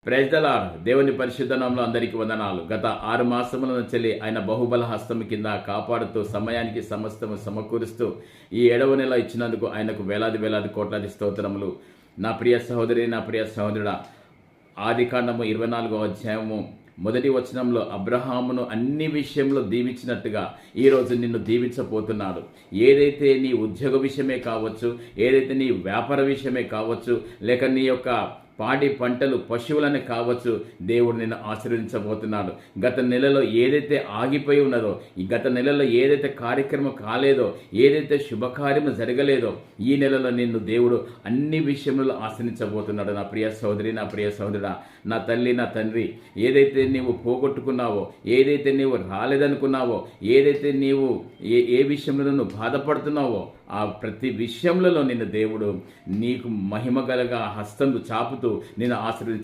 Praise the lord. దేవుని పరిశుద్ధ నామములో అందరికీ వందనాలు. గత 6 మాసముల నుంచి ఆయన బహుబల హస్తము కింద కాపాడుతూ సమయానికి సమస్తము సమకూరుస్తూ ఈ 7వ నెల ఇచ్చినందుకు ఆయనకు వేలాది వేలాది కోట్లాది స్తోత్రములు. నా ప్రియ సహోదరి, నా ప్రియ సహోదరుడా, ఆదికాండము 24వ అధ్యాయము మొదటి వచనంలో అబ్రహామును అన్ని విషయంలో దీవించినట్టుగా ఈరోజు నిన్ను దీవించబోతున్నాడు. ఏదైతే నీ ఉద్యోగ విషయమే కావచ్చు, ఏదైతే నీ వ్యాపార విషయమే కావచ్చు, లేక నీ యొక్క పాడి పంటలు పశువులని కావచ్చు, దేవుడు నిన్ను ఆశీర్వదించబోతున్నాడు. గత నెలలో ఏదైతే ఆగిపోయి ఉన్నదో, ఈ గత నెలలో ఏదైతే కార్యక్రమం కాలేదో, ఏదైతే శుభకార్యము జరగలేదో, ఈ నెలలో నిన్ను దేవుడు అన్ని విషయంలో ఆశీర్వదించబోతున్నాడు. నా ప్రియ సహోదరి, నా ప్రియ సహోదరుడా, నా తల్లి, నా తండ్రి, ఏదైతే నీవు పోగొట్టుకున్నావో, ఏదైతే నీవు రాలేదనుకున్నావో, ఏదైతే నీవు ఏ విషయంలో నువ్వు బాధపడుతున్నావో, ఆ ప్రతి విషయంలో నిన్ను దేవుడు నీకు మహిమగలగా హస్తం చాపుతూ నిన్ను ఆశీర్వదించ